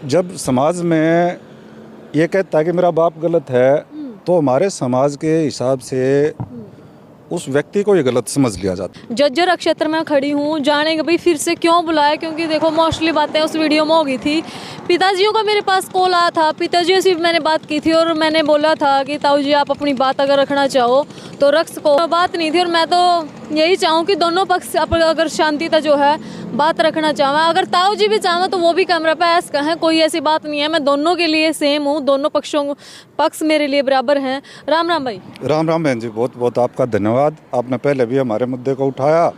जब समाज में ये कहता है कि मेरा बाप गलत है, तो हमारे समाज के हिसाब से उस व्यक्ति को ये गलत समझ लिया जाता है। जज्जर क्षेत्र में खड़ी हूँ, जाने के भाई फिर से क्यों बुलाया, क्योंकि देखो मोस्टली बातें उस वीडियो में हो गई थी। पिताजियों का मेरे पास कॉल आया था, पिताजियों से भी मैंने बात की थी और मैंने बोला था कि ताऊ जी आप अपनी बात अगर रखना चाहो तो रख सको। बात नहीं थी और मैं तो यही चाहूँ कि दोनों पक्ष अगर शांतिता जो है बात रखना चाहूँ। अगर ताऊ जी भी चाहें तो वो भी कैमरा पे ऐसा कहें, कोई ऐसी बात नहीं है। मैं दोनों के लिए सेम हूँ, दोनों पक्ष मेरे लिए बराबर हैं। राम राम भाई। राम राम बहन जी, बहुत बहुत आपका धन्यवाद। आपने पहले भी हमारे मुद्दे को उठाया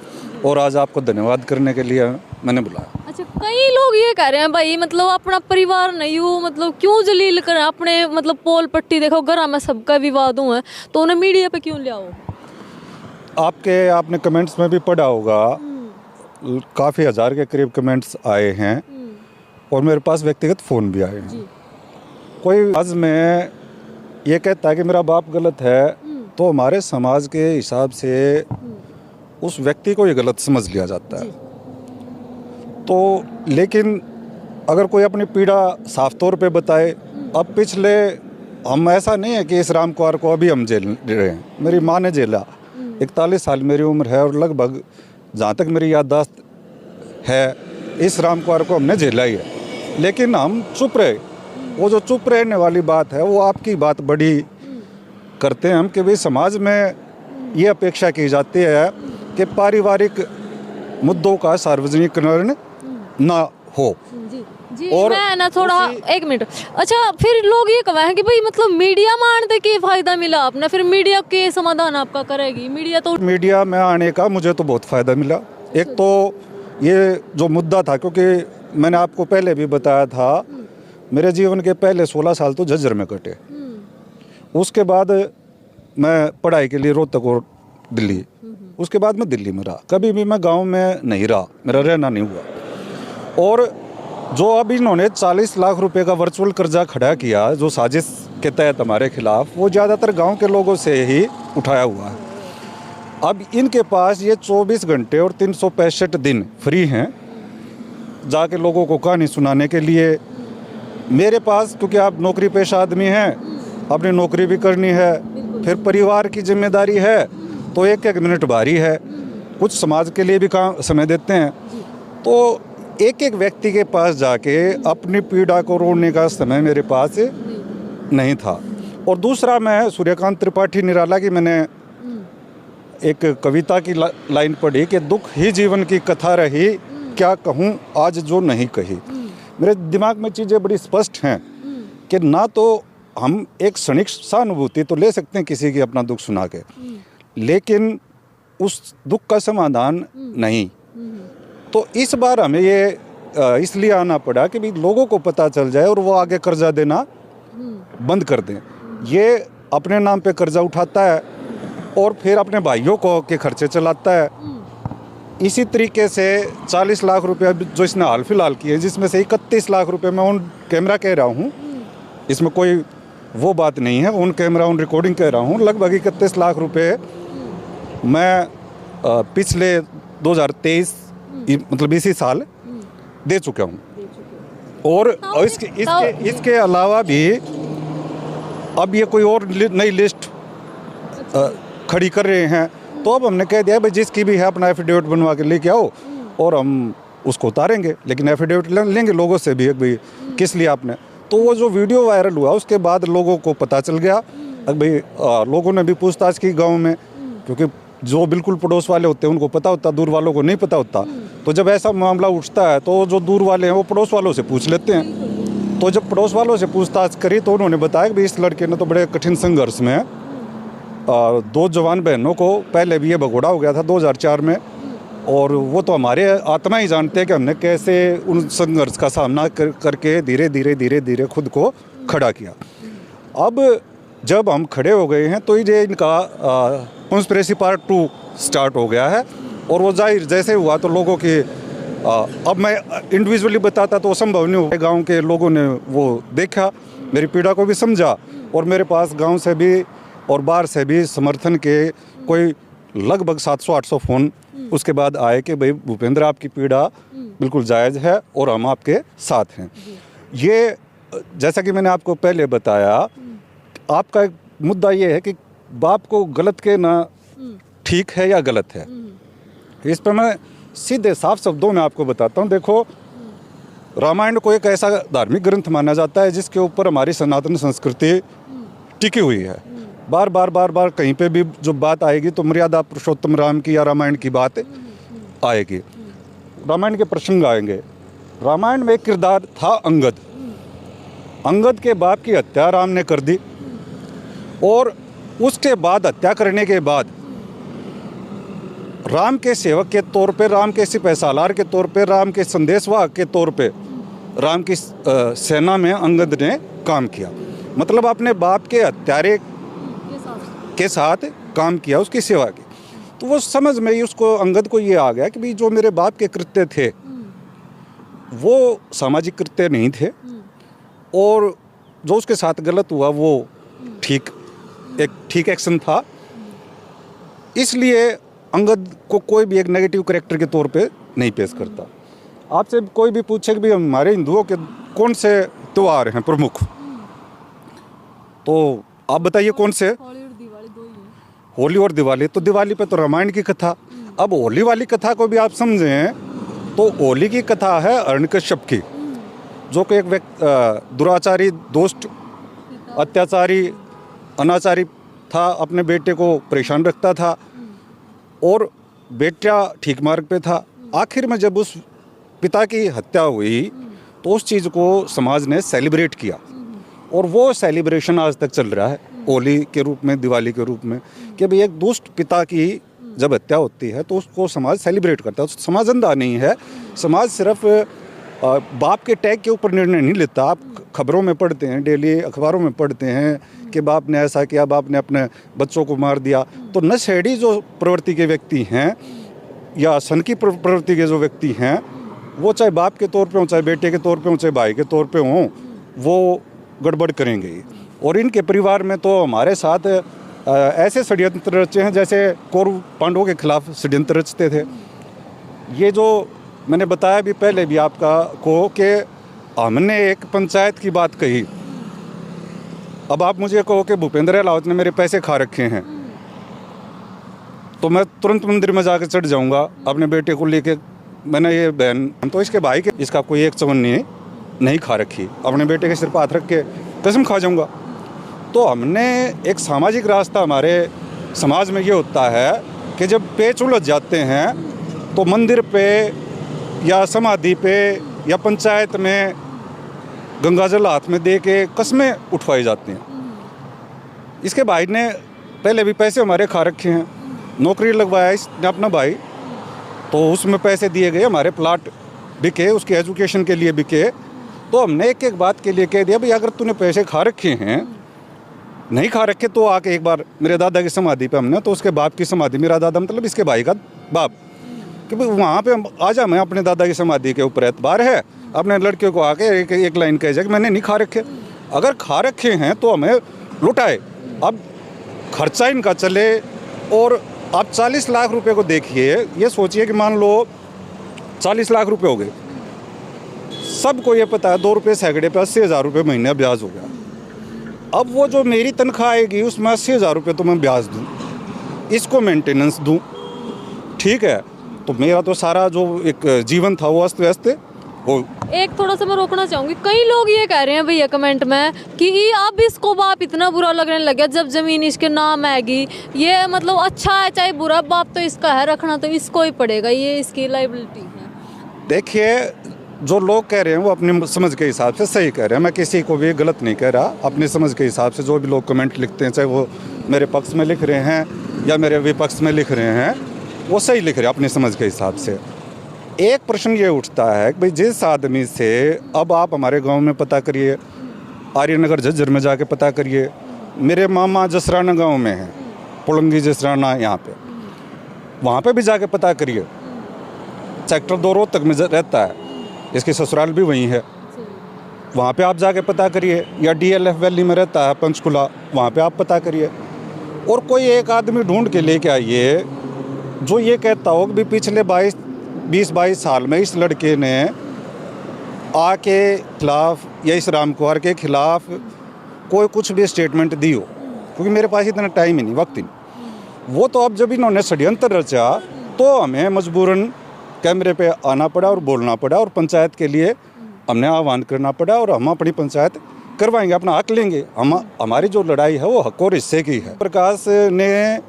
और आज आपको धन्यवाद करने के लिए मैंने बुलाया। अच्छा, कई लोग ये कह रहे हैं भाई मतलब अपना परिवार नहीं हो, मतलब क्यों जलील कर अपने, मतलब पोल पट्टी देखो घर में सबका विवाद हुआ है तो उन्हें मीडिया पे क्यों ले आओ? आपने कमेंट्स में भी पढ़ा होगा, काफ़ी हज़ार के करीब कमेंट्स आए हैं और मेरे पास व्यक्तिगत फ़ोन भी आए हैं। कोई आज में ये कहता है कि मेरा बाप गलत है, तो हमारे समाज के हिसाब से उस व्यक्ति को ये गलत समझ लिया जाता है। तो लेकिन अगर कोई अपनी पीड़ा साफ तौर पे बताए, अब पिछले हम ऐसा नहीं है कि इस राम कुमार को अभी हम जेल रहे हैं। मेरी माँ ने जेला, 41 साल मेरी उम्र है और लगभग जहाँ तक मेरी याददाश्त है इस राम कुमार को हमने झेला ही है, लेकिन हम चुप रहे। वो जो चुप रहने वाली बात है वो आपकी बात बड़ी करते हैं हम कि भाई समाज में ये अपेक्षा की जाती है कि पारिवारिक मुद्दों का सार्वजनिकरण ना हो। जी और मैं ना थोड़ा एक मिनट, अच्छा फिर लोग ये कहें कि भाई मतलब मीडिया में आने के फायदा मिला आपने, फिर मीडिया के समाधान आपका करेगी मीडिया में आने का मुझे तो बहुत फ़ायदा मिला। एक तो ये जो मुद्दा था, क्योंकि मैंने आपको पहले भी बताया था मेरे जीवन के पहले 16 साल तो झज्जर में कटे। उसके बाद मैं पढ़ाई के लिए रोहतक और दिल्ली, उसके बाद मैं दिल्ली में रहा। कभी भी मैं गांव में नहीं रहा, मेरा रहना नहीं हुआ। और जो अब इन्होंने 40 लाख रुपए का वर्चुअल कर्जा खड़ा किया जो साजिश के तहत हमारे खिलाफ, वो ज़्यादातर गांव के लोगों से ही उठाया हुआ है। अब इनके पास ये 24 घंटे और 365 दिन फ्री हैं जाके लोगों को कहानी सुनाने के लिए। मेरे पास, क्योंकि आप नौकरी पेशा आदमी हैं, अपनी नौकरी भी करनी है, फिर परिवार की जिम्मेदारी है, तो एक एक मिनट भारी है। कुछ समाज के लिए भी काम समय देते हैं, तो एक एक व्यक्ति के पास जाके अपनी पीड़ा को रोने का समय मेरे पास नहीं था। और दूसरा, मैं सूर्यकांत त्रिपाठी निराला की मैंने एक कविता की लाइन पढ़ी कि दुख ही जीवन की कथा रही, क्या कहूँ आज जो नहीं कही। मेरे दिमाग में चीज़ें बड़ी स्पष्ट हैं कि ना तो हम एक क्षणिक सहानुभूति तो ले सकते हैं किसी की अपना दुख सुना के, लेकिन उस दुख का समाधान नहीं। तो इस बार हमें ये इसलिए आना पड़ा कि भी लोगों को पता चल जाए और वो आगे कर्जा देना बंद कर दें। ये अपने नाम पे कर्जा उठाता है और फिर अपने भाइयों को के खर्चे चलाता है। इसी तरीके से 40 लाख रुपए जो इसने हाल फिलहाल किए, जिसमें से 31 लाख रुपए मैं ऑन कैमरा कह रहा हूँ, इसमें कोई वो बात नहीं है, ऑन कैमरा ऑन रिकॉर्डिंग कह रहा हूँ। लगभग 31 लाख रुपए मैं पिछले 2023 मतलब इसी साल दे चुका हूँ। और इसके अलावा भी अब ये कोई और नई लिस्ट खड़ी कर रहे हैं, तो अब हमने कह दिया भाई जिसकी भी है अपना एफिडेविट बनवा के लेके आओ और हम उसको उतारेंगे, लेकिन एफिडेविट लेंगे लोगों से भी भाई किस लिए आपने। तो वो जो वीडियो वायरल हुआ उसके बाद लोगों को पता चल गया, भाई लोगों ने भी पूछताछ की गाँव में, क्योंकि जो बिल्कुल पड़ोस वाले होते हैं उनको पता होता, दूर वालों को नहीं पता होता। तो जब ऐसा मामला उठता है तो जो दूर वाले हैं वो पड़ोस वालों से पूछ लेते हैं। तो जब पड़ोस वालों से पूछताछ करी तो उन्होंने बताया कि इस लड़के ने तो बड़े कठिन संघर्ष में 2 जवान बहनों को, पहले भी ये भगोड़ा हो गया था 2004 में, और वो तो हमारे आत्मा ही जानते हैं कि हमने कैसे उन संघर्ष का सामना करके धीरे धीरे खुद को खड़ा किया। अब जब हम खड़े हो गए हैं तो ये इनका कॉन्स्पिरेसी पार्ट 2 स्टार्ट हो गया है। और वो जाहिर जैसे हुआ तो लोगों की अब मैं इंडिविजुअली बताता तो संभव नहीं हो। गांव के लोगों ने वो देखा, मेरी पीड़ा को भी समझा, और मेरे पास गांव से भी और बाहर से भी समर्थन के कोई लगभग 700-800 फ़ोन उसके बाद आए कि भाई भूपेंद्र आपकी पीड़ा बिल्कुल जायज़ है और हम आपके साथ हैं। ये जैसा कि मैंने आपको पहले बताया, आपका एक मुद्दा ये है कि बाप को गलत कहना ठीक है या गलत है। इस पर मैं सीधे साफ शब्दों में आपको बताता हूँ। देखो, रामायण को एक ऐसा धार्मिक ग्रंथ माना जाता है जिसके ऊपर हमारी सनातन संस्कृति टिकी हुई है। बार बार कहीं पे भी जो बात आएगी तो मर्यादा पुरुषोत्तम राम की या रामायण की बात आएगी, रामायण के प्रसंग आएंगे। रामायण में एक किरदार था अंगद। अंगद के बाप की हत्या राम ने कर दी, और उसके बाद हत्या करने के बाद राम के सेवक के तौर पे, राम के सिपह सालार के तौर पे, राम के संदेशवाहक के तौर पे राम की सेना में अंगद ने काम किया। मतलब अपने बाप के हत्यारे के साथ काम किया, उसकी सेवा की। तो वो समझ में ही उसको, अंगद को ये आ गया कि भाई जो मेरे बाप के कृत्य थे वो सामाजिक कृत्य नहीं थे, और जो उसके साथ गलत हुआ वो ठीक एक्शन था। इसलिए अंगद को कोई भी एक नेगेटिव कैरेक्टर के तौर पे नहीं पेश करता। आपसे कोई भी पूछे कि भाई हमारे हिंदुओं के कौन से त्यौहार हैं प्रमुख, तो आप बताइए कौन से? होली और दिवाली। तो दिवाली पे तो रामायण की कथा। अब होली वाली कथा को भी आप समझें तो होली की कथा है हिरण्यकश्यप की, जो कि एक दुराचारी, दुष्ट, अत्याचारी, अनाचारी था, अपने बेटे को परेशान रखता था और बेटा ठीक मार्ग पे था। आखिर में जब उस पिता की हत्या हुई तो उस चीज़ को समाज ने सेलिब्रेट किया, और वो सेलिब्रेशन आज तक चल रहा है होली के रूप में, दिवाली के रूप में, कि भाई एक दुष्ट पिता की जब हत्या होती है तो उसको समाज सेलिब्रेट करता है। समाज अंधा नहीं है, समाज सिर्फ बाप के टैग के ऊपर निर्णय नहीं लेता। आप खबरों में पढ़ते हैं, डेली अखबारों में पढ़ते हैं कि बाप ने ऐसा किया, बाप ने अपने बच्चों को मार दिया। तो नशेड़ी जो प्रवृत्ति के व्यक्ति हैं या सन की प्रवृत्ति के जो व्यक्ति हैं, वो चाहे बाप के तौर पे हों, चाहे बेटे के तौर पे हों, चाहे भाई के तौर पे हों, वो गड़बड़ करेंगे। और इनके परिवार में तो हमारे साथ ऐसे षड्यंत्र रचे हैं जैसे कौरव पांडवों के खिलाफ षड्यंत्र रचते थे। ये जो मैंने बताया भी पहले भी आपका को कि हमने एक पंचायत की बात कही, अब आप मुझे कहो कि भूपेंद्र अहलावत ने मेरे पैसे खा रखे हैं, तो मैं तुरंत मंदिर में जाकर चढ़ जाऊंगा अपने बेटे को लेके। मैंने ये बहन, तो इसके भाई के इसका कोई एक चवन्नी नहीं खा रखी, अपने बेटे के सिर पर हाथ रख के कसम खा जाऊंगा। तो हमने एक सामाजिक रास्ता, हमारे समाज में ये होता है कि जब पेच उलझ जाते हैं तो मंदिर पे या समाधि पे या पंचायत में गंगाजल हाथ में दे के कस्में उठवाई जाती हैं। इसके भाई ने पहले भी पैसे हमारे खा रखे हैं, नौकरी लगवाया इसने अपना भाई, तो उसमें पैसे दिए गए, हमारे प्लाट बिके, उसके एजुकेशन के लिए बिके। तो हमने एक एक बात के लिए कह दिया भाई अगर तूने पैसे खा रखे हैं, नहीं खा रखे तो आके एक बार मेरे दादा की समाधि पे, हमने तो उसके बाप की समाधि, मेरा दादा मतलब इसके भाई का बाप, कि भाई वहाँ पे आ जा, मैं अपने दादा की समाधि के ऊपर एतबार है, अपने लड़के को आके एक लाइन कह जाए कि मैंने नहीं खा रखे। अगर खा रखे हैं तो हमें लुटाए। अब खर्चा इनका चले, और आप 40 लाख रुपए को देखिए, ये सोचिए कि मान लो 40 लाख रुपए हो गए, सबको ये पता है 2 रुपये सैकड़े पे 80,000 रुपये महीने ब्याज हो गया। अब वो जो मेरी तनख्वाह आएगी उसमें 80,000 रुपये तो मैं ब्याज दूँ, इसको मेंटेनेंस दूँ, ठीक है। तो मेरा तो सारा जो एक जीवन था वो अस्त व्यस्त हो। एक थोड़ा सा मैं रोकना चाहूँगी, कई लोग ये कह रहे हैं भैया कमेंट में कि अब इसको बाप इतना बुरा लगने लग गया जब ज़मीन इसके नाम आएगी, ये मतलब अच्छा है चाहे बुरा, बाप तो इसका है, रखना तो इसको ही पड़ेगा, ये इसकी लाइबिलिटी है। देखिए, जो लोग कह रहे हैं वो अपनी समझ के हिसाब से सही कह रहे हैं, मैं किसी को भी गलत नहीं कह रहा। अपनी समझ के हिसाब से जो भी लोग कमेंट लिखते हैं, चाहे वो मेरे पक्ष में लिख रहे हैं या मेरे विपक्ष में लिख रहे हैं, वो सही लिख रहे हैं अपनी समझ के हिसाब से। एक प्रश्न ये उठता है कि भाई जिस आदमी से, अब आप हमारे गांव में पता करिए, आर्यनगर झज्जर में जाके पता करिए, मेरे मामा जसराना गांव में हैं, पुलंगी जसराना यहाँ पे, वहाँ पे भी जाके पता करिए। सेक्टर 2 रोहतक में रहता है, इसकी ससुराल भी वहीं है, वहाँ पे आप जाके पता करिए। या DLF वैली में रहता है पंचकुला, वहाँ पे आप पता करिए। और कोई एक आदमी ढूंढ के लेके आइए जो ये कहता हो कि पिछले 20-22 साल में इस लड़के ने आके खिलाफ या इस रामकुमार के खिलाफ कोई कुछ भी स्टेटमेंट दी हो, क्योंकि मेरे पास इतना टाइम ही नहीं, वक्त ही नहीं। वो तो अब जब इन्होंने षड्यंत्र रचा तो हमें मजबूरन कैमरे पे आना पड़ा और बोलना पड़ा, और पंचायत के लिए हमने आह्वान करना पड़ा, और हम अपनी पंचायत करवाएंगे, अपना हक लेंगे। हमारी जो लड़ाई है वो हक और हिस्से की है। प्रकाश ने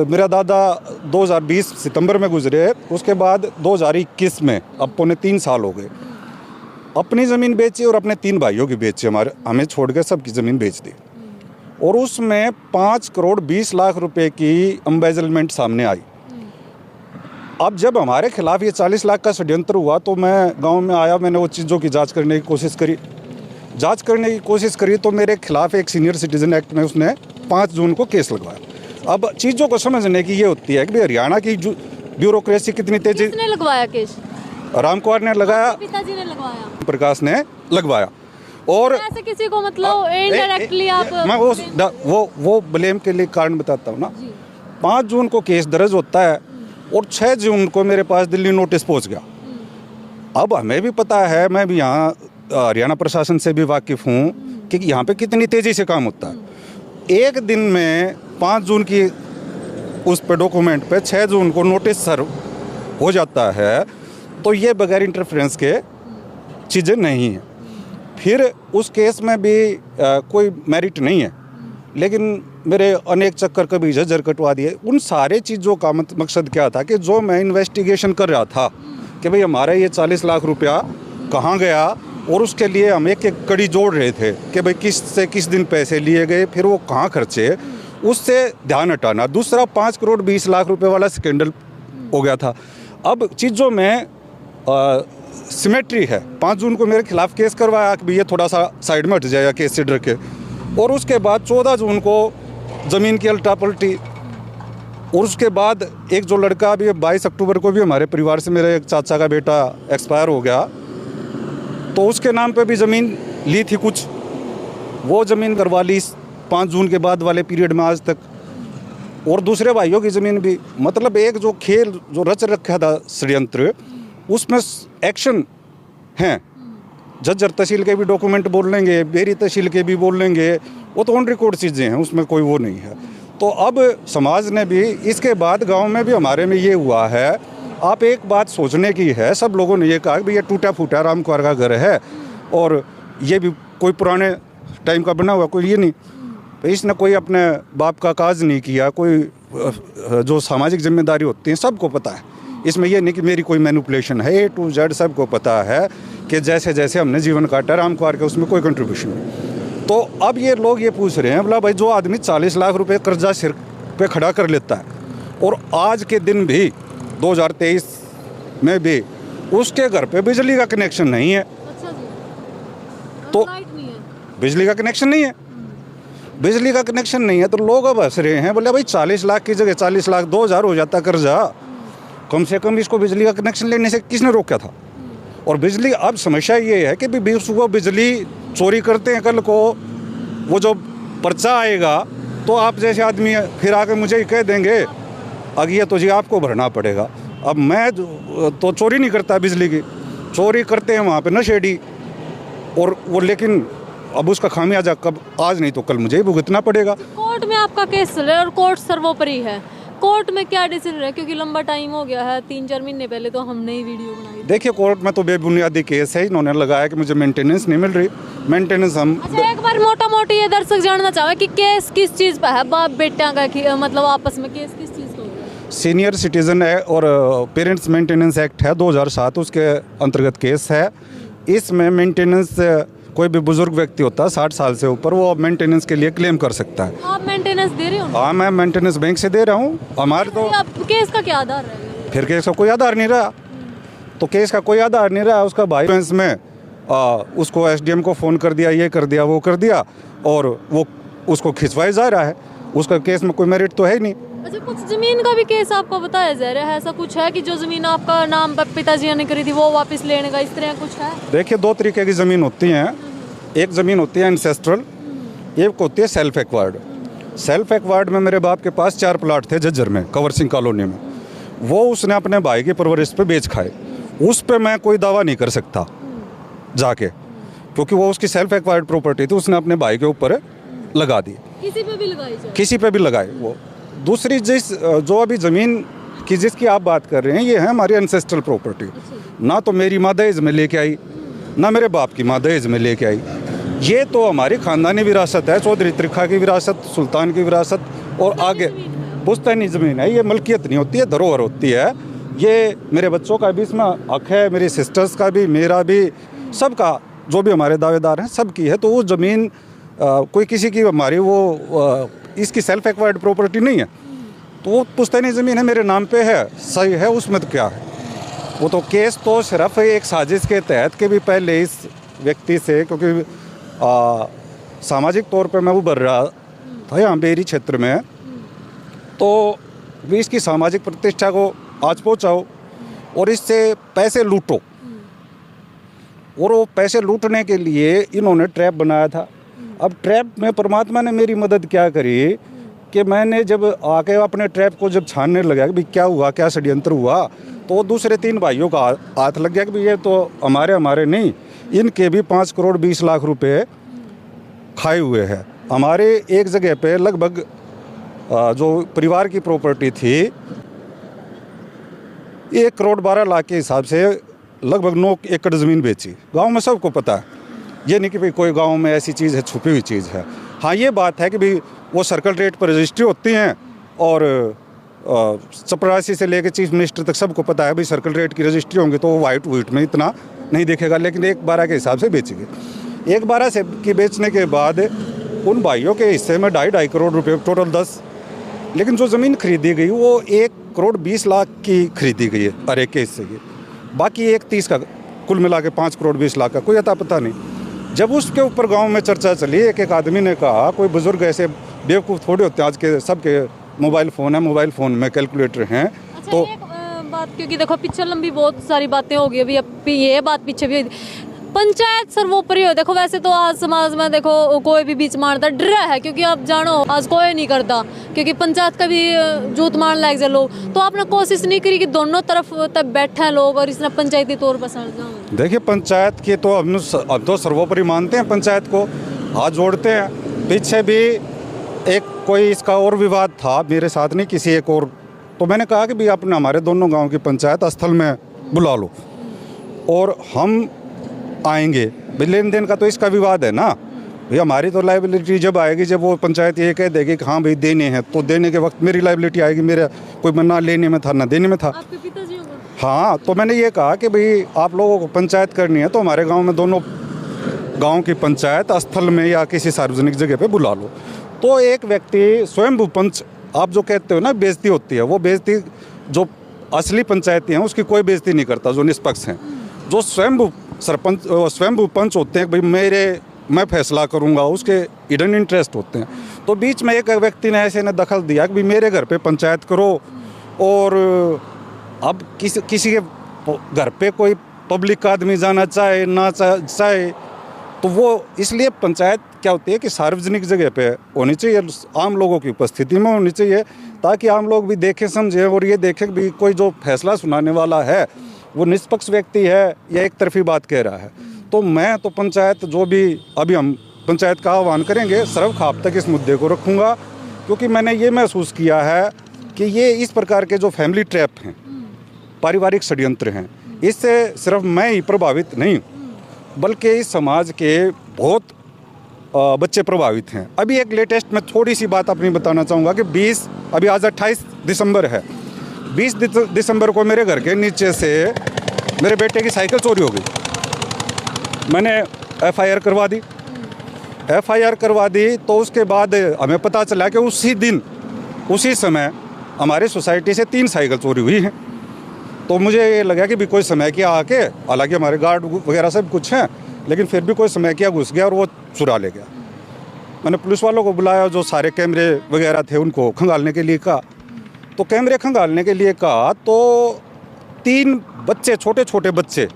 मेरा दादा 2020 सितंबर में गुजरे, उसके बाद 2021 में, अब पौने 3 साल हो गए, अपनी ज़मीन बेची और अपने 3 भाइयों की बेची, हमें छोड़ के सबकी ज़मीन बेच दी। और उसमें 5 करोड़ 20 लाख रुपए की एम्बेजलमेंट सामने आई। अब जब हमारे खिलाफ ये 40 लाख का षड्यंत्र हुआ तो मैं गांव में आया, मैंने वो चीज़ों की जांच करने की कोशिश करी तो मेरे खिलाफ एक सीनियर सिटीजन एक्ट में उसने 5 जून को केस लगवाया। अब चीज़ों को समझने की ये होती है कि भाई हरियाणा की ब्यूरोक्रेसी कितनी तेजी। किसने लगवाया केस? रामकुमार ने लगाया, पिताजी ने लगवाया, प्रकाश ने लगवाया। और ऐसे किसी को मतलब इनडायरेक्टली आप मैं वो ब्लेम के लिए कारण बताता हूँ ना। 5 जून को केस दर्ज होता है और 6 जून को मेरे पास दिल्ली नोटिस पहुँच गया। अब हमें भी पता है, मैं भी यहाँ हरियाणा प्रशासन से भी वाकिफ़ हूँ कि यहाँ पे कितनी तेज़ी से काम होता है। एक दिन में 5 जून की उस पे डॉक्यूमेंट पे 6 जून को नोटिस सर्व हो जाता है, तो ये बगैर इंटरफेरेंस के चीज़ें नहीं हैं। फिर उस केस में भी कोई मेरिट नहीं है, लेकिन मेरे अनेक चक्कर कभी झज्जर कटवा दिए। उन सारे चीज़ों का मकसद क्या था कि जो मैं इन्वेस्टिगेशन कर रहा था कि भाई हमारा ये 40 लाख रुपया कहाँ गया, और उसके लिए हम एक कड़ी जोड़ रहे थे कि भाई किस से किस दिन पैसे लिए गए, फिर वो कहाँ खर्चे, उससे ध्यान हटाना। दूसरा 5 करोड़ 20 लाख रुपए वाला स्कैंडल हो गया था। अब चीज़ों में सिमेट्री है। 5 जून को मेरे खिलाफ केस करवाया कि ये थोड़ा सा साइड में हट जाएगा केस से डर के, और उसके बाद 14 जून को ज़मीन की अल्टा पलटी, और उसके बाद एक जो लड़का अभी 22 अक्टूबर को भी हमारे परिवार से मेरे एक चाचा का बेटा एक्सपायर हो गया, तो उसके नाम पे भी ज़मीन ली थी कुछ, वो ज़मीन करवा ली 5 जून के बाद वाले पीरियड में आज तक, और दूसरे भाइयों की ज़मीन भी। मतलब एक जो खेल जो रच रखा था षड्यंत्र, उसमें एक्शन हैं। झज्जर तहसील के भी डॉक्यूमेंट बोल लेंगे, बेरी तहसील के भी बोल लेंगे, वो तो ऑन रिकॉर्ड चीज़ें हैं, उसमें कोई वो नहीं है। तो अब समाज ने भी, इसके बाद गांव में भी हमारे में ये हुआ है। आप एक बात सोचने की है, सब लोगों ने ये कहा कि ये टूटा फूटा रामकुमार का घर है और ये भी कोई पुराने टाइम का बना हुआ कोई ये नहीं, इसने कोई अपने बाप का काज नहीं किया, कोई जो सामाजिक जिम्मेदारी होती है सबको पता है। इसमें यह नहीं कि मेरी कोई मैनिपुलेशन है, A to Z सबको पता है कि जैसे जैसे हमने जीवन काटा रामकुमार के उसमें कोई कंट्रीब्यूशन नहीं। तो अब ये लोग ये पूछ रहे हैं, बोला भाई जो आदमी 40 लाख रुपए कर्जा सिर पे खड़ा कर लेता है, और आज के दिन भी 2023 में भी उसके घर पे बिजली का कनेक्शन नहीं है। अच्छा जी। तो लाइट नहीं है, बिजली का कनेक्शन नहीं है, बिजली का कनेक्शन नहीं है, तो लोग अब हंस रहे हैं, बोले भाई 40 लाख की जगह 40 लाख 2000 हो जाता कर्जा, कम से कम इसको बिजली का कनेक्शन लेने से किसने रोका था। और बिजली, अब समस्या ये है कि भी सुबह बिजली चोरी करते हैं, कल को वो जो पर्चा आएगा तो आप जैसे आदमी फिर आके मुझे ही कह देंगे अब ये तो जी आपको भरना पड़ेगा। अब मैं तो चोरी नहीं करता, बिजली की चोरी करते हैं वहाँ पे नशेड़ी, और वो लेकिन अब उसका खामियाजा कब, आज नहीं तो कल मुझे ही भुगतना पड़ेगा। कोर्ट में आपका केस चल रहा है और कोर्ट सर्वोपरि है, कोर्ट में क्या डिसीजन है? क्योंकि लंबा टाइम हो गया है, 3-4 महीने पहले तो हमने ही वीडियो बनाई। देखिए कोर्ट में तो बेबुनियादी केस है, इन्होंने लगाया कि मुझे मेंटेनेंस नहीं मिल रही, मेंटेनेंस हम। अच्छा, एक बार मोटा मोटी ये दर्शक जानना चाहे कि केस किस चीज़ पे है, बाप बेटा का मतलब आपस में केस किस चीज़ का हो रहा है? सीनियर सिटीजन है और पेरेंट्स मेंटेनेंस एक्ट है 2007, उसके अंतर्गत केस है। इसमें मेंटेनेंस कोई भी बुजुर्ग व्यक्ति होता है 60 साल से ऊपर, वो मेंटेनेंस के लिए क्लेम कर सकता है। आप मेंटेनेंस दे रहे हो? हाँ, मैं मेंटेनेंस बैंक से दे रहा हूँ। हमारे तो अब केस का क्या आधार रहेगा? फिर केस का कोई आधार नहीं रहा, तो केस का कोई आधार नहीं रहा। उसका भाई बेंस में उसको SDM को फ़ोन कर दिया, ये कर दिया, वो कर दिया, और वो उसको खिंचवाया जा रहा है। उसका केस में कोई मेरिट तो है ही नहीं। अच्छा, कुछ ज़मीन का भी केस आपको बताया जा रहा है, ऐसा कुछ है कि जो ज़मीन आपका नाम पर पिताजी ने करी थी वो वापस लेने का, इस तरह कुछ है? देखिए 2 तरीके की ज़मीन होती हैं। एक ज़मीन होती है एंसेस्ट्रल, एक होती है सेल्फ एक्वायर्ड। सेल्फ एक्वायर्ड में मेरे बाप के पास 4 प्लाट थे झज्जर में, कंवर सिंह कॉलोनी में, वो उसने अपने भाई की परवरिश पे बेच खाए। उस पे मैं कोई दावा नहीं कर सकता, जाके, क्योंकि वो उसकी सेल्फ एक्वायर्ड प्रॉपर्टी थी, उसने अपने भाई के ऊपर लगा दी, किसी पे भी लगाई जाए। किसी पे भी लगाए वो। दूसरी जो अभी ज़मीन की जिसकी आप बात कर रहे हैं, ये है हमारी एंसेस्ट्रल प्रॉपर्टी। ना तो मेरी माँ दहेज में लेके आई, ना मेरे बाप की माँ दहेज में लेके आई। ये तो हमारी ख़ानदानी विरासत है, चौधरी त्रिखा की विरासत, सुल्तान की विरासत, और आगे पुश्तैनी ज़मीन है। ये मलकियत नहीं होती है, धरोहर होती है। ये मेरे बच्चों का भी इसमें हक है, मेरी सिस्टर्स का भी, मेरा भी, सबका, जो भी हमारे दावेदार हैं सबकी है। तो वो ज़मीन कोई किसी की हमारी वो इसकी सेल्फ एक्वायर्ड प्रॉपर्टी नहीं है, तो वो पुश्तैनी ज़मीन है, मेरे नाम पे है, सही है, उसमें तो क्या है। वो तो केस तो सिर्फ एक साजिश के तहत के भी पहले इस व्यक्ति से, क्योंकि सामाजिक तौर पे मैं उभर रहा था यहाँ बेरी क्षेत्र में, तो भी इसकी सामाजिक प्रतिष्ठा को आज पहुँचाओ और इससे पैसे लूटो। और वो पैसे लूटने के लिए इन्होंने ट्रैप बनाया था। अब ट्रैप में परमात्मा ने मेरी मदद क्या करी कि मैंने जब आके अपने ट्रैप को जब छानने लगा कि भाई क्या हुआ, क्या षड्यंत्र हुआ, तो दूसरे 3 भाइयों का हाथ लग गया कि भाई ये तो हमारे नहीं, इनके भी 5 करोड़ 20 लाख रुपए खाए हुए हैं। हमारे एक जगह पे लगभग जो परिवार की प्रॉपर्टी थी 1 करोड़ 12 लाख के हिसाब से लगभग 9 एकड़ ज़मीन बेची। गांव में सबको पता है, ये नहीं कि भाई कोई गांव में ऐसी चीज़ है, छुपी हुई चीज़ है। हाँ, ये बात है कि भाई वो सर्कल रेट पर रजिस्ट्री होती हैं, और चपरासी से लेकर चीफ मिनिस्टर तक सबको पता है भाई सर्कल रेट की रजिस्ट्री होंगी तो वो वाइट में इतना नहीं दिखेगा। लेकिन 1/12 के हिसाब से बेचेगी। 1/12 से की बेचने के बाद उन भाइयों के हिस्से में 2.5 करोड़ रुपये, टोटल 10। लेकिन जो ज़मीन खरीदी गई वो 1 करोड़ 20 लाख की खरीदी गई है हर एक के हिस्से की, बाकी 1.30 का, कुल मिला के 5 करोड़ 20 लाख का कोई अता पता नहीं। जब उसके ऊपर गांव में चर्चा चली, एक आदमी ने कहा, कोई बुजुर्ग ऐसे बेवकूफ़ थोड़े होते हैं, आज के सबके मोबाइल फ़ोन है, मोबाइल फ़ोन में कैलकुलेटर हैं। अच्छा, तो एक बात, क्योंकि देखो पीछे लंबी बहुत सारी बातें हो गई, अभी ये बात पीछे भी हुई, पंचायत सर्वोपरि हो। देखो वैसे तो आज समाज में देखो कोई भी बीच मारता डर है, क्योंकि आप जानो आज कोई नहीं करता, क्योंकि पंचायत का भी जूत मार लाग जाए लोग। तो आपने कोशिश नहीं करी कि दोनों तरफ तब बैठे हैं लोग और इसने पंचायती तौर पर सड़ जाओ? देखिए, पंचायत की तो हम तो सर्वोपरि मानते हैं, पंचायत को हाथ जोड़ते हैं। पीछे भी एक कोई इसका और विवाद था, मेरे साथ नहीं, किसी एक और, तो मैंने कहा कि भाई अपने हमारे दोनों गांव की पंचायत स्थल में बुला लो और हम आएंगे। भाई लेन देन का तो इसका विवाद है ना, भाई हमारी तो लाइबिलिटी जब आएगी जब वो पंचायत ये कह देगी कि हाँ भाई देने हैं, तो देने के वक्त मेरी लाइबिलिटी आएगी। मेरा कोई ना लेने में था ना देने में था। आपके पिताजी को? हाँ, तो मैंने ये कहा कि भाई आप लोगों को पंचायत करनी है तो हमारे गाँव में दोनों गाँव की पंचायत स्थल में या किसी सार्वजनिक जगह पर बुला लो। तो एक व्यक्ति स्वयंभू पंच, आप जो कहते हो ना बेइज्जती होती है, वो बेइज्जती जो असली पंचायती हैं उसकी कोई बेइज्जती नहीं करता, जो निष्पक्ष हैं। जो स्वयंभू सरपंच, स्वयंभू पंच होते हैं, भाई मैं फैसला करूंगा, उसके हिडन इंटरेस्ट होते हैं। तो बीच में एक व्यक्ति ने ऐसे ने दखल दिया कि भाई मेरे घर पे पंचायत करो, और अब किसी के घर पे कोई पब्लिक का आदमी जाना चाहे ना चाहे, तो वो इसलिए पंचायत क्या होती है कि सार्वजनिक जगह पे होनी चाहिए, आम लोगों की उपस्थिति में होनी चाहिए, ताकि आम लोग भी देखें समझें और ये देखें कि भाई कोई जो फैसला सुनाने वाला है वो निष्पक्ष व्यक्ति है या एक तरफी बात कह रहा है। तो मैं तो पंचायत जो भी अभी हम पंचायत का आह्वान करेंगे, सर्वखाप तक इस मुद्दे को रखूँगा, क्योंकि मैंने ये महसूस किया है कि ये इस प्रकार के जो फैमिली ट्रैप हैं, पारिवारिक षड्यंत्र हैं, इससे सिर्फ मैं ही प्रभावित नहीं बल्कि इस समाज के बहुत बच्चे प्रभावित हैं। अभी एक लेटेस्ट में थोड़ी सी बात अपनी बताना चाहूँगा कि अभी आज 28 दिसंबर है, 20 दिसंबर को मेरे घर के नीचे से मेरे बेटे की साइकिल चोरी हो गई। मैंने FIR करवा दी। FIR करवा दी तो उसके बाद हमें पता चला कि उसी दिन उसी समय हमारी सोसाइटी से 3 साइकिल चोरी हुई हैं। तो मुझे ये लगा कि भी कोई समय किया आके, हालांकि हमारे गार्ड वगैरह सब कुछ हैं, लेकिन फिर भी कोई समय किया घुस गया और वो चुरा ले गया। मैंने पुलिस वालों को बुलाया, जो सारे कैमरे वगैरह थे उनको खंगालने के लिए कहा। तो कैमरे खंगालने के लिए कहा तो 3 बच्चे, छोटे छोटे बच्चे,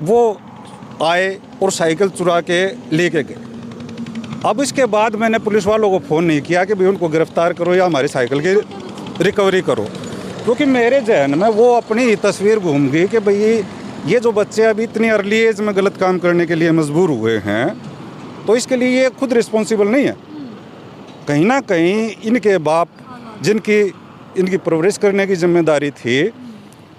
वो आए और साइकिल चुरा के लेके गए। अब इसके बाद मैंने पुलिस वालों को फ़ोन नहीं किया कि भाई उनको गिरफ्तार करो या हमारी साइकिल की रिकवरी करो, क्योंकि मेरे जहन में वो अपनी तस्वीर घूम गई कि भाई ये जो बच्चे अभी इतनी अर्ली एज में गलत काम करने के लिए मजबूर हुए हैं, तो इसके लिए ये खुद रिस्पॉन्सिबल नहीं है। कहीं ना कहीं इनके बाप जिनकी इनकी परवरिश करने की जिम्मेदारी थी,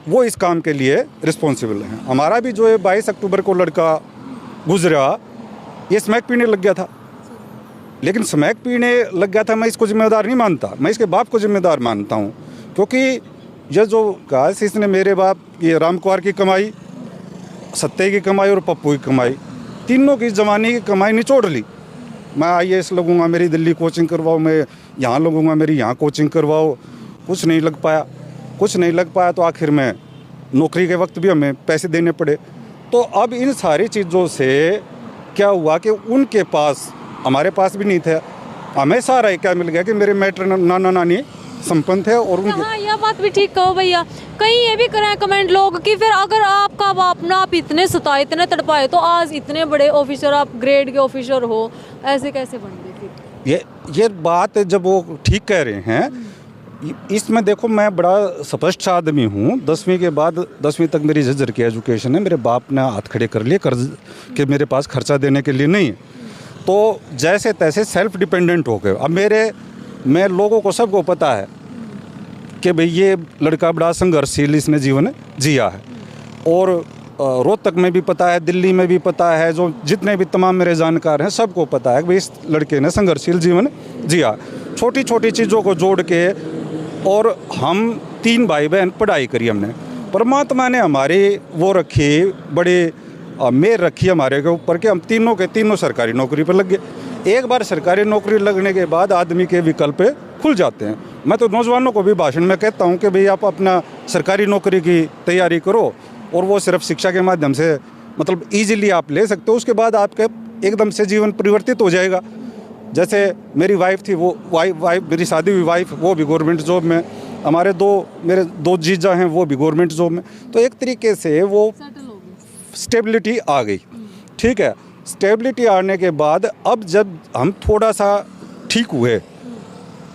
वो इस काम के लिए रिस्पॉन्सिबल हैं। हमारा भी जो है 22 अक्टूबर को लड़का गुजरा, ये स्मैक पीने लग गया था। लेकिन स्मैक पीने लग गया था, मैं इसको जिम्मेदार नहीं मानता, मैं इसके बाप को जिम्मेदार मानता हूँ। क्योंकि ये जो कहा इसने मेरे बाप ये राम कुमार की कमाई, सत्ते की कमाई और पप्पू की कमाई, तीनों की जमाने की कमाई निचोड़ ली। मैं IAS लगूंगा, मेरी दिल्ली कोचिंग करवाओ, मैं यहाँ लगूंगा, मेरी यहाँ कोचिंग करवाओ, कुछ नहीं लग पाया। तो आखिर में नौकरी के वक्त भी हमें पैसे देने पड़े। तो अब इन सारी चीज़ों से क्या हुआ कि उनके पास, हमारे पास भी नहीं थे, हमें सारा क्या मिल गया कि मेरे मैटर नाना नानी संपन्न थे। और उनके हाँ, यह बात भी ठीक कहो भैया। कहीं ये भी करें कमेंट लोग कि फिर अगर आपका बाप ना आप इतने सताए, इतने तड़पाए, तो आज इतने बड़े ऑफिसर, आप ग्रेड के ऑफिसर हो, ऐसे कैसे बन गए फिर? ये बात जब वो ठीक कह रहे हैं, इसमें देखो मैं बड़ा स्पष्ट आदमी हूँ। 10वीं के बाद 10वीं तक मेरी झज्जर की एजुकेशन है। मेरे बाप ने हाथ खड़े कर लिए कर्ज के मेरे पास खर्चा देने के लिए नहीं है, तो जैसे तैसे सेल्फ डिपेंडेंट हो गए। अब मैं लोगों को सबको पता है कि भाई ये लड़का बड़ा संघर्षशील इसने जीवन जिया है। और रोहतक में भी पता है, दिल्ली में भी पता है, जो जितने भी तमाम मेरे जानकार हैं सबको पता है कि भाई इस लड़के ने संघर्षशील जीवन जिया। छोटी छोटी चीज़ों को जोड़ के, और हम 3 भाई बहन पढ़ाई करी हमने। परमात्मा ने हमारी वो रखी, बड़ी मेहर रखी हमारे के ऊपर कि हम तीनों के तीनों सरकारी नौकरी पर लग गए। एक बार सरकारी नौकरी लगने के बाद आदमी के विकल्प खुल जाते हैं। मैं तो नौजवानों को भी भाषण में कहता हूं कि भाई आप अपना सरकारी नौकरी की तैयारी करो, और वो सिर्फ शिक्षा के माध्यम से मतलब ईजिली आप ले सकते हो। उसके बाद आपके एकदम से जीवन परिवर्तित हो जाएगा। जैसे मेरी वाइफ थी, वो वाइफ मेरी शादी हुई वाइफ, वो भी गवर्नमेंट जॉब में। हमारे मेरे दो जीजा हैं, वो भी गवर्नमेंट जॉब में। तो एक तरीके से वो स्टेबिलिटी आ गई। ठीक है, स्टेबिलिटी आने के बाद अब जब हम थोड़ा सा ठीक हुए,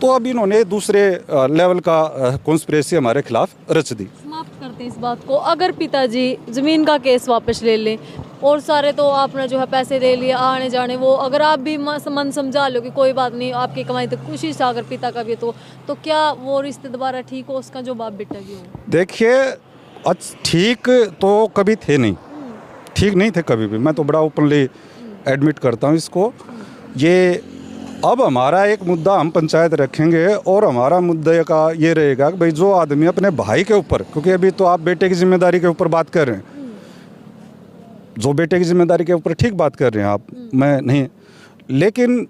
तो अब इन्होंने दूसरे लेवल का कॉन्स्पिरेसी हमारे खिलाफ रच दी। समाप्त करते हैं इस बात को। अगर पिताजी ज़मीन का केस वापस ले लें, और सारे तो आपने जो है पैसे दे लिए आने जाने, वो अगर आप भी मन समझा लो कि कोई बात नहीं, आपकी कमाई तो खुशी से, अगर पिता का भी तो क्या वो रिश्ते दोबारा ठीक हो, उसका जो बाप बेटा भी हो? देखिए, ठीक तो कभी थे नहीं, ठीक नहीं थे कभी भी। मैं तो बड़ा ओपनली एडमिट करता हूँ इसको। ये अब हमारा एक मुद्दा हम पंचायत रखेंगे, और हमारा मुद्दे का ये रहेगा कि भाई जो आदमी अपने भाई के ऊपर, क्योंकि अभी तो आप बेटे की जिम्मेदारी के ऊपर बात कर रहे हैं, जो बेटे की जिम्मेदारी के ऊपर ठीक बात कर रहे हैं आप, मैं नहीं। लेकिन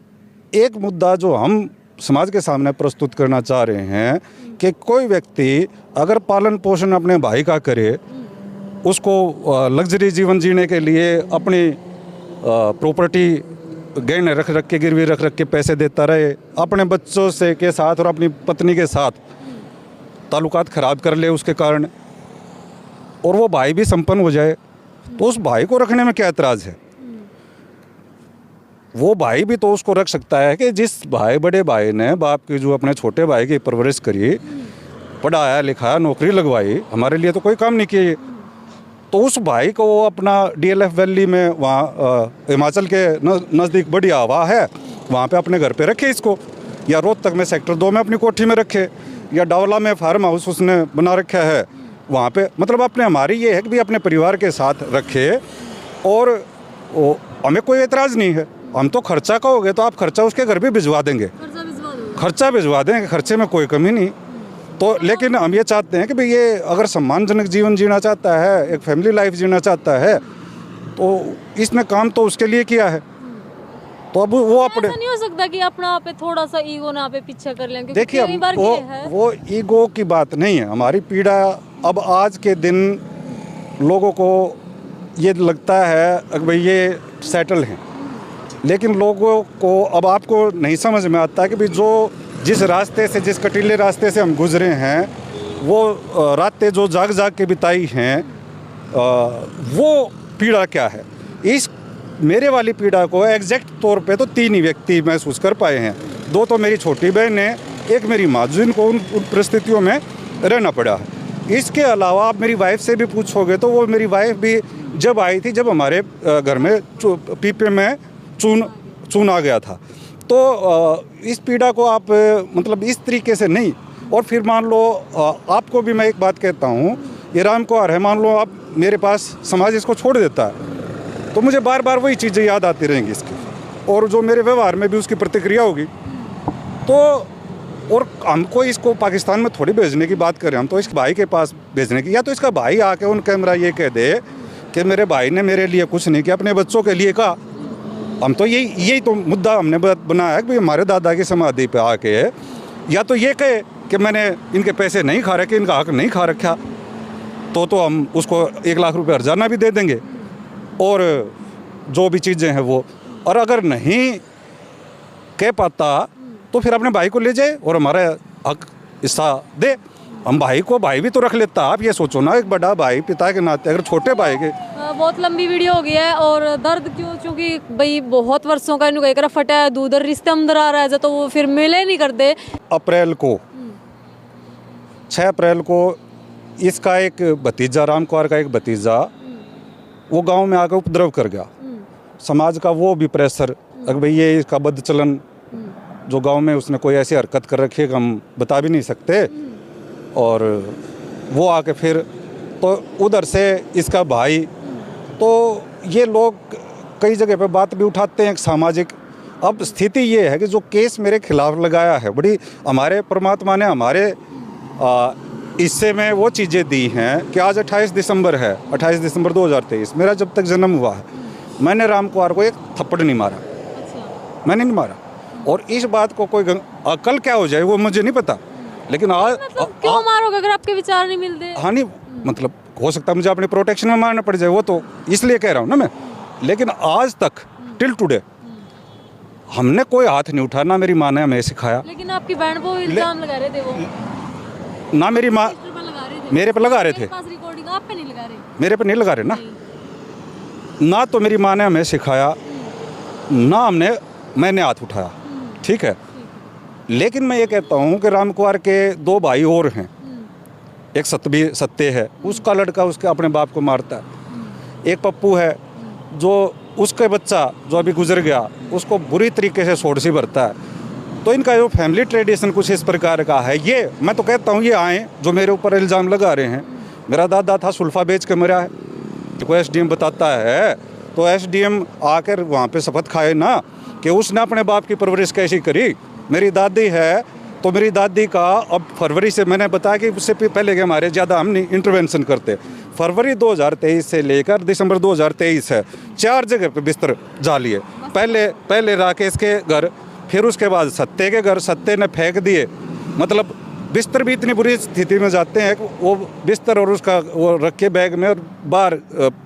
एक मुद्दा जो हम समाज के सामने प्रस्तुत करना चाह रहे हैं कि कोई व्यक्ति अगर पालन पोषण अपने भाई का करे, उसको लग्जरी जीवन जीने के लिए अपनी प्रॉपर्टी गहने रख के, गिरवी रख के पैसे देता रहे, अपने बच्चों से के साथ और अपनी पत्नी के साथ ताल्लुकात ख़राब कर ले उसके कारण, और वो भाई भी संपन्न हो जाए, तो उस भाई को रखने में क्या एतराज़ है? वो भाई भी तो उसको रख सकता है कि जिस बड़े भाई ने बाप की जो अपने छोटे भाई की परवरिश करी, पढ़ाया लिखाया, नौकरी लगवाई, हमारे लिए तो कोई काम नहीं किए, तो उस भाई को वो अपना DLF वैली में, वहाँ हिमाचल के नज़दीक बड़ी हवा है, वहाँ पे अपने घर पे रखे इसको, या रोहतक में सेक्टर 2 में अपनी कोठी में रखे, या डावला में फार्म हाउस उसने बना रखा है वहाँ पे। मतलब अपने, हमारी ये है कि भी अपने परिवार के साथ रखे, और हमें कोई एतराज़ नहीं है। हम तो खर्चा कहोगे तो आप खर्चा उसके घर भी भिजवा देंगे, खर्चा भिजवा देंगे, खर्चे में कोई कमी नहीं। तो लेकिन हम ये चाहते हैं कि भाई ये अगर सम्मानजनक जीवन जीना चाहता है, एक फैमिली लाइफ जीना चाहता है, तो इसने काम तो उसके लिए किया है। तो अब वो अपने, ऐसा नहीं हो सकता कि अपना पे थोड़ा सा ईगो ना पे पीछे कर लें? देखिए, वो ईगो की बात नहीं है। हमारी पीड़ा अब आज के दिन लोगों को ये लगता है कि भाई ये सेटल हैं, लेकिन लोगों को अब आपको नहीं समझ में आता कि भाई जिस रास्ते से, जिस कटीले रास्ते से हम गुजरे हैं, वो रातें जो जाग के बिताई हैं, वो पीड़ा क्या है। इस मेरे वाली पीड़ा को एग्जैक्ट तौर पे तो 3 ही व्यक्ति महसूस कर पाए हैं। 2 तो मेरी छोटी बहन है, एक मेरी माँ, जिनको उन परिस्थितियों में रहना पड़ा है। इसके अलावा आप मेरी वाइफ से भी पूछोगे तो वो मेरी वाइफ भी जब आई थी, जब हमारे घर में पीपे में चून आ गया था। तो इस पीड़ा को आप मतलब इस तरीके से नहीं। और फिर मान लो आपको भी मैं एक बात कहता हूँ, ये राम कुमार है, मान लो आप मेरे पास समाज इसको छोड़ देता है तो मुझे बार बार वही चीज़ें याद आती रहेंगी इसकी, और जो मेरे व्यवहार में भी उसकी प्रतिक्रिया होगी। तो और हमको इसको पाकिस्तान में थोड़ी भेजने की बात करें, हम तो इस भाई के पास भेजने की, या तो इसका भाई आके उन कैमरा ये कह दे कि मेरे भाई ने मेरे लिए कुछ नहीं किया, अपने बच्चों के लिए कहा। हम तो यही तो मुद्दा हमने बनाया है कि हमारे दादा की समाधि पे आके या तो ये कहे कि मैंने इनके पैसे नहीं खा रखे, इनका हक नहीं खा रखा, तो हम उसको 1 लाख रुपये हर्जाना भी दे देंगे और जो भी चीज़ें हैं वो। और अगर नहीं कह पाता तो फिर अपने भाई को ले जाए और हमारा हक हिस्सा दे। हम भाई भी तो रख लेता। आप ये सोचो ना, एक बड़ा भाई पिता के नाते, अगर छोटे भाई के बहुत लंबी वीडियो हो गई है। और दर्द क्यों, क्योंकि भाई बहुत वर्षों का इन्होंने कह फटा है, दूधर रिश्ते अंदर आ रहा है, तो वो फिर मिले नहीं करते। अप्रैल को 6 अप्रैल को इसका एक भतीजा, राम कुमार का एक भतीजा, वो गांव में आकर उपद्रव कर गया। समाज का वो भी प्रेशर, अगर भाई ये इसका बद चलन जो गांव में उसने कोई ऐसी हरकत कर रखी है कि हम बता भी नहीं सकते, और वो आके फिर तो उधर से इसका भाई, तो ये लोग कई जगह पे बात भी उठाते हैं सामाजिक। अब स्थिति ये है कि जो केस मेरे खिलाफ लगाया है, बड़ी हमारे परमात्मा ने हमारे हिस्से में वो चीज़ें दी हैं कि आज 28 दिसंबर है, 28 दिसंबर 2023, मेरा जब तक जन्म हुआ है मैंने राम कुमार को एक थप्पड़ नहीं मारा। मैंने नहीं मारा। और इस बात को कोई कल क्या हो जाए वो मुझे नहीं पता, लेकिन आज मतलब क्यों मारोगे अगर आपके विचार नहीं मिलते? हाँ, नहीं मतलब हो सकता है मुझे अपनी प्रोटेक्शन में मारना पड़ जाए, वो तो इसलिए कह रहा हूँ ना मैं। लेकिन आज तक टिल टुडे हमने कोई हाथ नहीं उठाया, ना मेरी माँ ने हमें सिखाया। लेकिन आपकी बहन को इल्जाम लगा रहे थे वो, ना मेरी माँ मेरे पे लगा रहे थे। रिकॉर्डिंग आप पे नहीं लगा रहे? मेरे पे नहीं लगा रहे ना तो मेरी माँ ने हमें सिखाया, ना मैंने हाथ उठाया, ठीक है। लेकिन मैं ये कहता हूँ कि राम कुमार के 2 भाई और हैं, एक सत्य है, उसका लड़का उसके अपने बाप को मारता है। एक पप्पू है जो उसके बच्चा जो अभी गुजर गया उसको बुरी तरीके से सोड सी भरता है। तो इनका जो फैमिली ट्रेडिशन कुछ इस प्रकार का है। ये मैं तो कहता हूँ ये आए जो मेरे ऊपर इल्ज़ाम लगा रहे हैं। मेरा दादा था सुल्फा बेच के मरा है, को एसडीएम बताता है तो एसडीएम आकर वहाँ पे शपथ खाए ना कि उसने अपने बाप की परवरिश कैसी करी। मेरी दादी है तो मेरी दादी का अब फरवरी से, मैंने बताया कि उससे पहले के हमारे ज़्यादा हम नहीं इंटरवेंशन करते, फरवरी 2023 से लेकर दिसंबर 2023 है 4 जगह पे बिस्तर जा लिए। पहले राकेश के घर, फिर उसके बाद सत्ते के घर, सत्ते ने फेंक दिए। मतलब बिस्तर भी इतनी बुरी स्थिति में जाते हैं कि वो बिस्तर और उसका वो रख के बैग में और बाहर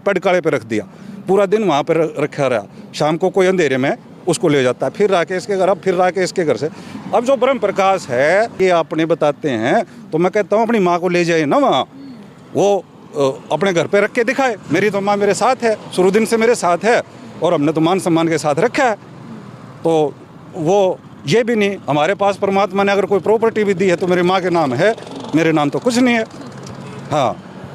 पड़काड़े पे रख दिया, पूरा दिन वहाँ पर रखा रहा। शाम को कोई अंधेरे में उसको ले जाता है, फिर राकेश के घर, अब फिर राकेश के घर से। अब जो ब्रह्म प्रकाश है ये अपने बताते हैं, तो मैं कहता हूँ अपनी माँ को ले जाए ना वहाँ, वो अपने घर पे रख के दिखाए। मेरी तो माँ मेरे साथ है, शुरू दिन से मेरे साथ है, और हमने तो मान सम्मान के साथ रखा है। तो वो ये भी नहीं, हमारे पास परमात्मा ने अगर कोई प्रॉपर्टी भी दी है तो मेरी माँ के नाम है, मेरे नाम तो कुछ नहीं है। हाँ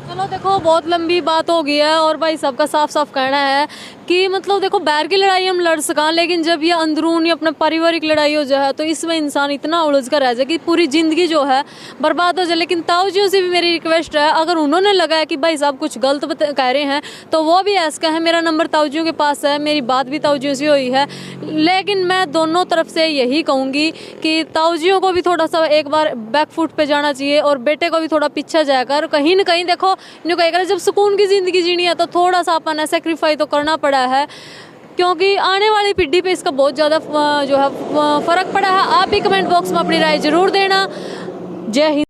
चलो देखो बहुत लंबी बात हो गई है, और भाई सबका साफ साफ कहना है कि मतलब देखो बैर की लड़ाई हम लड़ सका, लेकिन जब ये अंदरूनी अपने पारिवारिक लड़ाई हो जाए तो इसमें इंसान इतना उलझ कर रह जाए कि पूरी ज़िंदगी जो है बर्बाद हो जाए। लेकिन ताऊजियों से भी मेरी रिक्वेस्ट है, अगर उन्होंने लगा है कि भाई साहब कुछ गलत कह रहे हैं तो वो भी ऐसा कहें। मेरा नंबर ताऊजियों के पास है, मेरी बात भी ताऊजियों से हुई है। लेकिन मैं दोनों तरफ से यही कहूँगी कि ताऊजियों को भी थोड़ा सा एक बार बैक फुट पे जाना चाहिए, और बेटे को भी थोड़ा पीछे जाकर कहीं ना कहीं देखो इनको कहेगा जब सुकून की ज़िंदगी जीनी है तो थोड़ा सा अपन सेक्रीफाइस तो करना पड़ा है, क्योंकि आने वाली पीढ़ी पे इसका बहुत ज़्यादा जो है फ़र्क पड़ा है। आप भी कमेंट बॉक्स में अपनी राय ज़रूर देना। जय हिंद।